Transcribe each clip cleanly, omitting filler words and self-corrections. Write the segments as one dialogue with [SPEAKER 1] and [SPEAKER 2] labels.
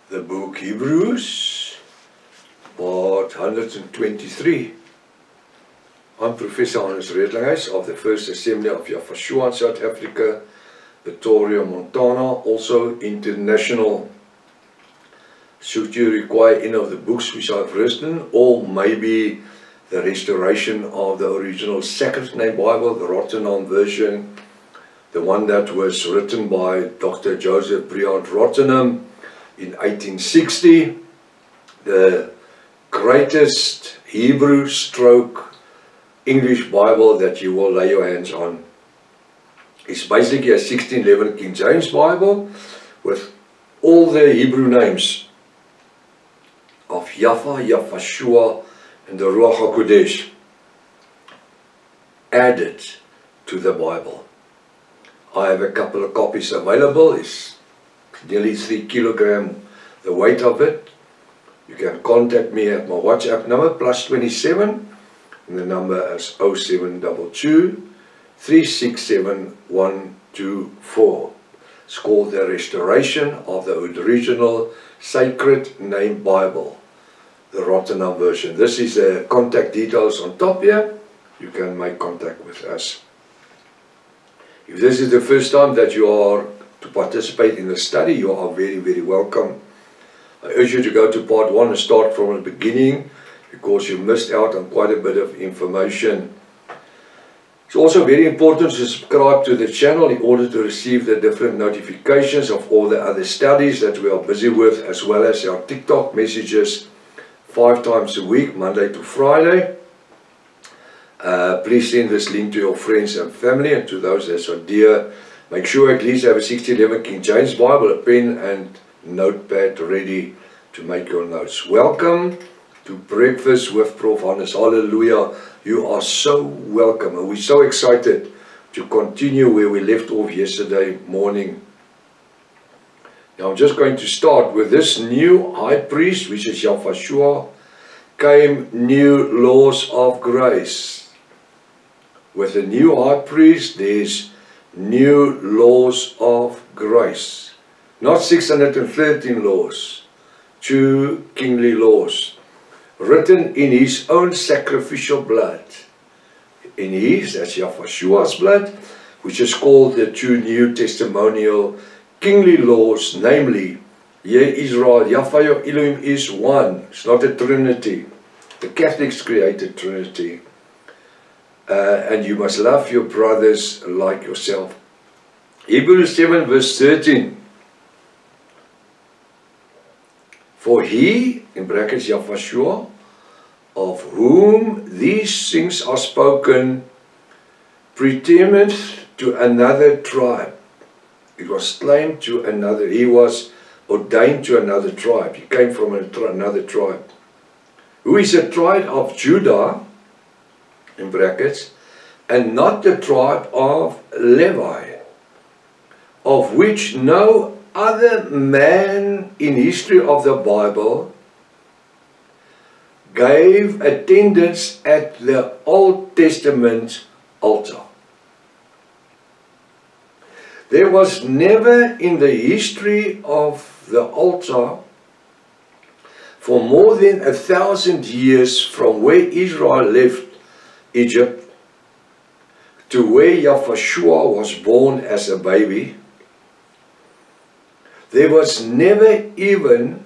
[SPEAKER 1] the book Hebrews, part 123. I'm Professor Hannes Redlinghuis of the First Assembly of Yafashua in South Africa, Pretoria, Montana, also international. Should you require any of the books which I've written, or maybe the restoration of the original Sacred Name Bible, the Rotterdam version, the one that was written by Dr. Joseph Briand Rotterdam in 1860, the greatest Hebrew stroke English Bible that you will lay your hands on. It's basically a 1611 King James Bible with all the Hebrew names of Yafa, Yafashua, and the Ruach HaKodesh added to the Bible. I have a couple of copies available. It's nearly 3 kilograms the weight of it. You can contact me at my WhatsApp number +27, and the number is 0722 367 124. It's called the Restoration of the Original Sacred Name Bible, the Rotterdam version. This is the contact details on top here. You can make contact with us. If this is the first time that you are to participate in the study, you are very, very welcome. I urge you to go to part 1 and start from the beginning, because you missed out on quite a bit of information. It's also very important to subscribe to the channel in order to receive the different notifications of all the other studies that we are busy with, as well as our TikTok messages 5 times a week, Monday to Friday. Please send this link to your friends and family, and to those that are dear, make sure at least you have a 1611 King James Bible, a pen and notepad ready to make your notes. Welcome to Breakfast with Prof. Hannes. Hallelujah. You are so welcome, and we're so excited to continue where we left off yesterday morning. Now I'm just going to start with this new high priest, which is Yafashua, came new laws of grace. With the new high priest, there's new laws of grace. Not 613 laws, 2 kingly laws, written in his own sacrificial blood. In his, that's Yafashua's blood, which is called the 2 New Testimonial kingly laws, namely, Ye Israel, Yahweh Elohim is one. It's not a trinity. The Catholics created Trinity. And you must love your brothers like yourself. Hebrews 7 verse 13. For he, in brackets Yafashua, of whom these things are spoken, predetermined to another tribe. It was claimed to another. He was ordained to another tribe. He came from another tribe. Who is a tribe of Judah, in brackets, and not the tribe of Levi, of which no other man in history of the Bible gave attendance at the Old Testament altar. There was never in the history of the altar, for more than 1,000 years from where Israel left Egypt to where Yafashua was born as a baby, there was never even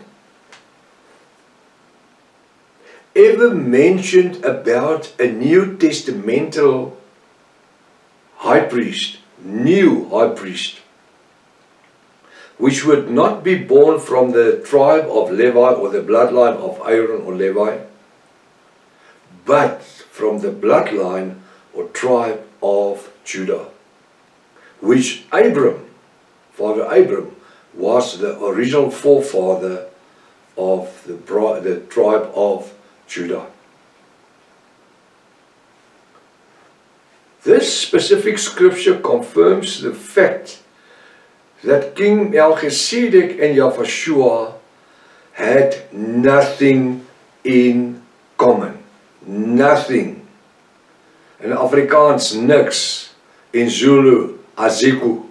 [SPEAKER 1] ever mentioned about a New Testamental high priest, new high priest, which would not be born from the tribe of Levi or the bloodline of Aaron or Levi, but from the bloodline or tribe of Judah, which Abram, Father Abram, was the original forefather of the tribe of Judah. This specific scripture confirms the fact that King Melchizedek and Yafashua had nothing in common. Nothing. In Afrikaans niks, in Zulu aziku.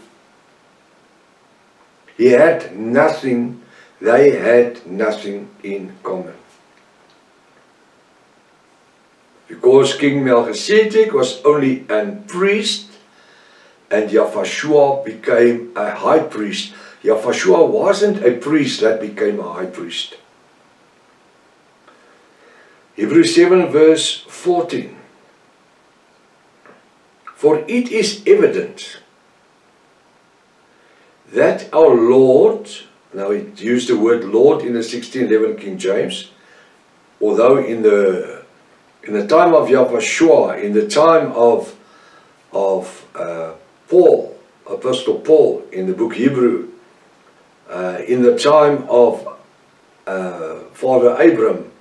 [SPEAKER 1] He had nothing They had nothing in common. Because King Melchizedek was only a priest, and Yahushua became a high priest. Yahushua wasn't a priest that became a high priest. Hebrews 7 verse 14. For it is evident that our Lord, now it used the word Lord in the 1611 King James, although in the time of Yahushua, in the time of Paul, Apostle Paul in the book Hebrew, in the time of Father Abraham,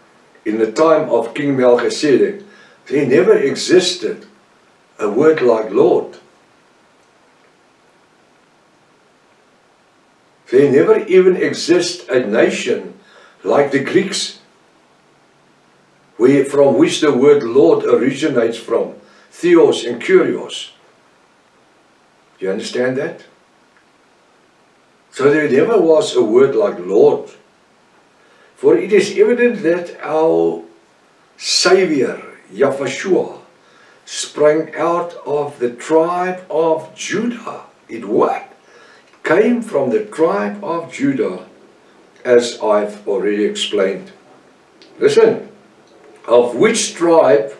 [SPEAKER 1] in the time of King Melchizedek, there never existed a word like Lord. There never even exists a nation like the Greeks, from which the word Lord originates from, Theos and Kyrios. You understand that? So there never was a word like Lord. For it is evident that our Savior, Yahushua, sprang out of the tribe of Judah. It what? It came from the tribe of Judah, as I've already explained. Listen, of which tribe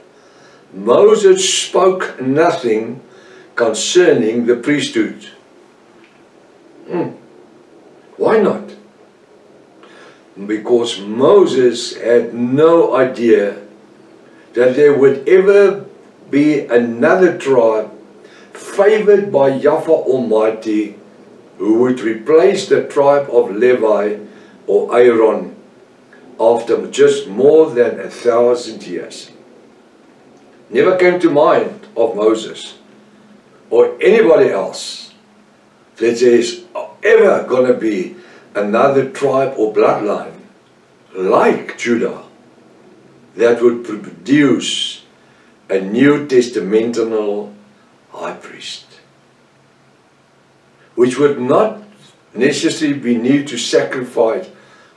[SPEAKER 1] Moses spoke nothing concerning the priesthood. Why not? Because Moses had no idea that there would ever be another tribe favored by Yahweh Almighty who would replace the tribe of Levi or Aaron after just more than 1,000 years. Never came to mind of Moses or anybody else that there is ever going to be another tribe or bloodline like Judah that would produce a New Testamental high priest, which would not necessarily be need to sacrifice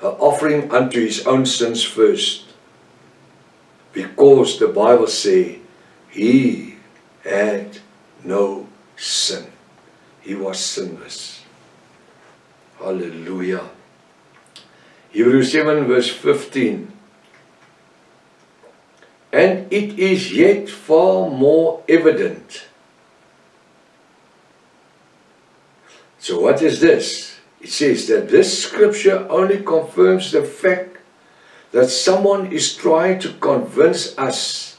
[SPEAKER 1] an offering unto his own sins first, because the Bible says he had no sin. He was sinless. Hallelujah. Hebrews 7 verse 15. And it is yet far more evident. So what is this? It says that this scripture only confirms the fact that someone is trying to convince us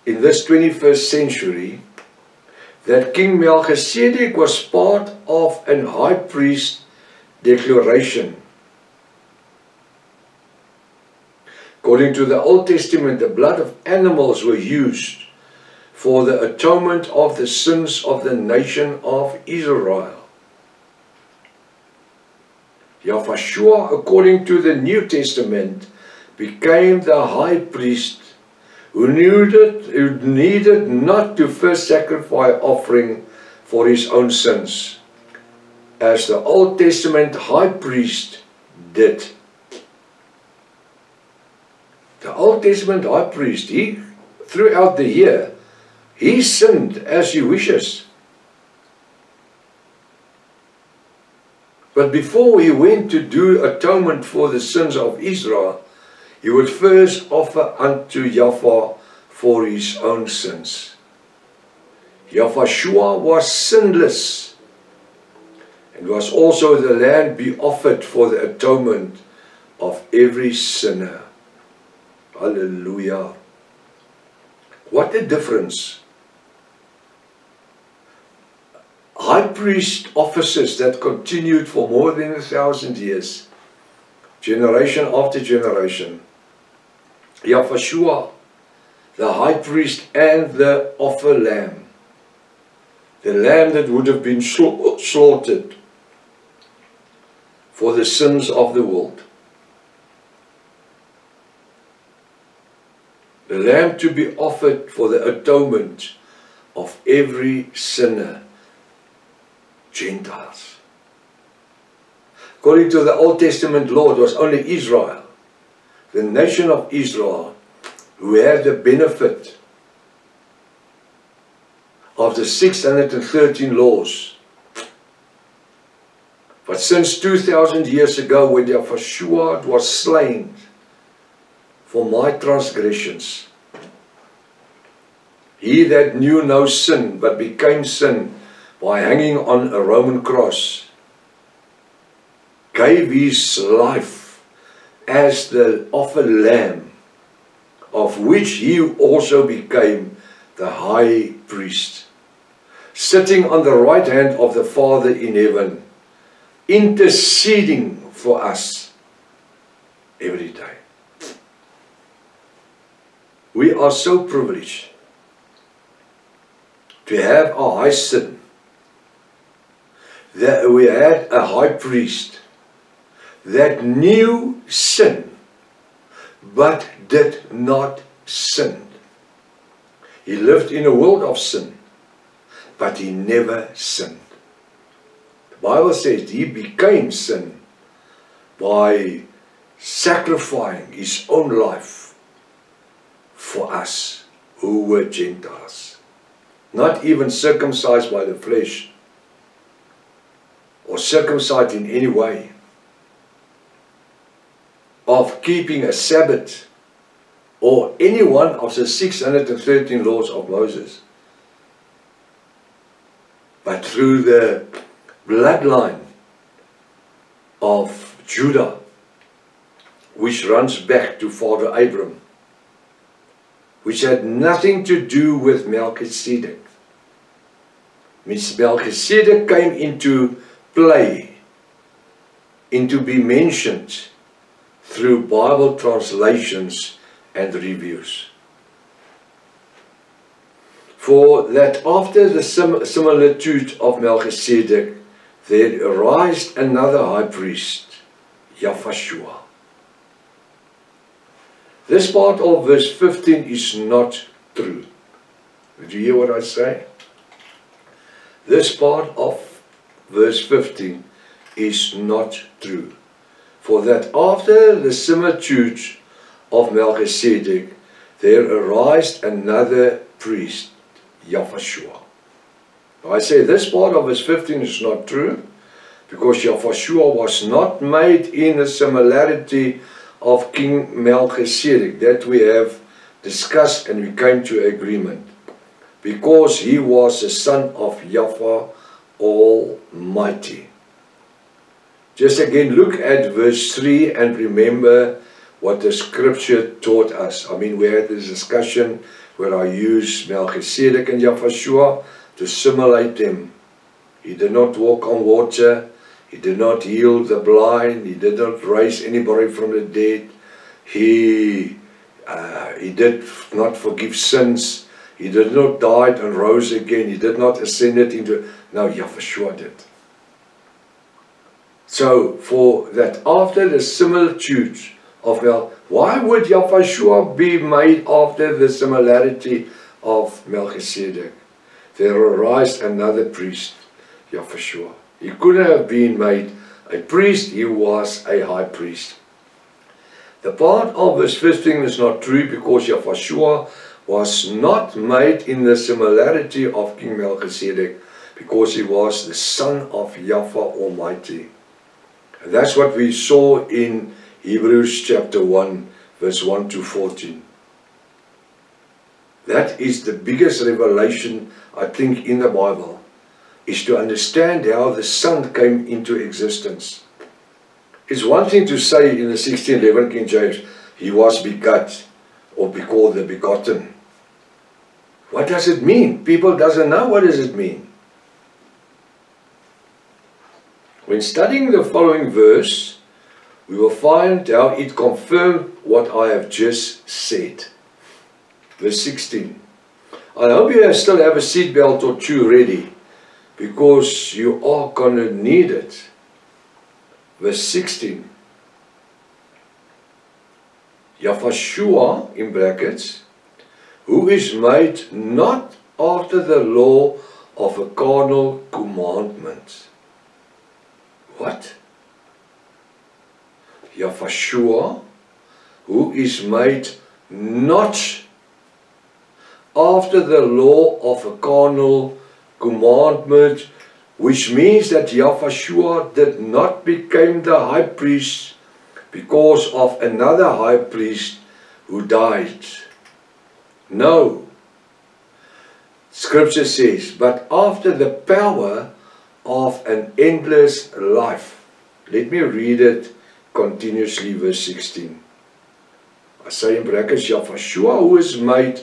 [SPEAKER 1] in this 21st century that King Melchizedek was part of an high priest declaration. According to the Old Testament, the blood of animals were used for the atonement of the sins of the nation of Israel. Yahushua, according to the New Testament, became the high priest who needed not to first sacrifice offering for his own sins, as the Old Testament high priest did. The Old Testament high priest, throughout the year, he sinned as he wishes. But before he went to do atonement for the sins of Israel, he would first offer unto Yahweh for his own sins. Yahushua was sinless, and was also the lamb be offered for the atonement of every sinner. Hallelujah. What a difference. High priest offices that continued for more than 1,000 years, generation after generation. Yahushua, the high priest, and the offer lamb, the lamb that would have been slaughtered for the sins of the world. The lamb to be offered for the atonement of every sinner, Gentiles. According to the Old Testament law, it was only Israel, the nation of Israel, who had the benefit of the 613 laws. But since 2000 years ago, when Yahshua was slain for my transgressions, he that knew no sin, but became sin by hanging on a Roman cross, gave his life as the offered lamb, of which he also became the high priest, sitting on the right hand of the Father in heaven, interceding for us every day. We are so privileged to have a high sin, that we had a high priest that knew sin but did not sin. He lived in a world of sin, but he never sinned. The Bible says he became sin by sacrificing his own life for us who were Gentiles, not even circumcised by the flesh or circumcised in any way, of keeping a Sabbath or any one of the 613 laws of Moses, but through the bloodline of Judah, which runs back to Father Abraham, which had nothing to do with Melchizedek. Melchizedek came into play, into be mentioned through Bible translations and reviews. For that after the similitude of Melchizedek, there arose another high priest, Yahshua. This part of verse 15 is not true. Did you hear what I say? This part of verse 15 is not true. For that after the similitude of Melchizedek, there arose another priest, Yahshua. I say this part of verse 15 is not true, because Yahshua was not made in the similarity of King Melchizedek, that we have discussed and we came to agreement, because he was the son of Yahweh Almighty. Just again look at verse 3 and remember what the scripture taught us. I mean, we had this discussion where I used Melchizedek and Yahshua to simulate them. He did not walk on water, he did not heal the blind, he did not raise anybody from the dead, he did not forgive sins, he did not die and rose again, he did not ascend into... No, Yahshua did. So, for that after the similitude of why would Yahshua be made after the similarity of Melchizedek? There arose another priest, Yahshua. He couldn't have been made a priest, he was a high priest. The part of verse 15 is not true, because Yahshua was not made in the similarity of King Melchizedek, because he was the son of Yahweh Almighty. And that's what we saw in Hebrews chapter 1, verse 1 to 14. That is the biggest revelation, I think, in the Bible, is to understand how the Son came into existence. It's one thing to say in the 1611 King James, he was begot, or be called the begotten. What does it mean? People doesn't know what does it mean. When studying the following verse, we will find how it confirmed what I have just said. Verse 16. I hope you still have a seatbelt or two ready, because you are going to need it. Verse 16. Yahshua, in brackets, who is made not after the law of a carnal commandment. What? Yahweh, who is made not after the law of a carnal commandment, which means that Yahweh did not become the high priest because of another high priest who died. No. Scripture says, but after the power of an endless life. Let me read it continuously, verse 16. I say in brackets, Yahweh, who is made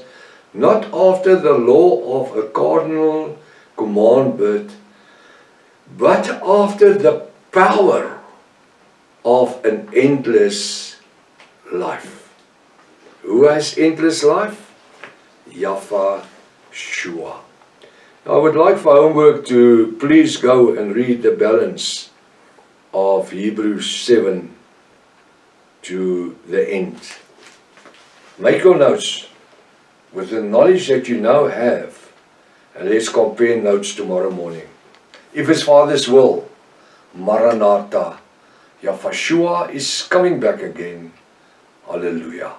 [SPEAKER 1] not after the law of a cardinal commandment, but after the power of an endless life. Who has endless life? Yahweh. I would like for homework to please go and read the balance of Hebrews 7 to the end. Make your notes with the knowledge that you now have, and let's compare notes tomorrow morning. If His Father's will, Maranatha, Yahweh is coming back again. Hallelujah.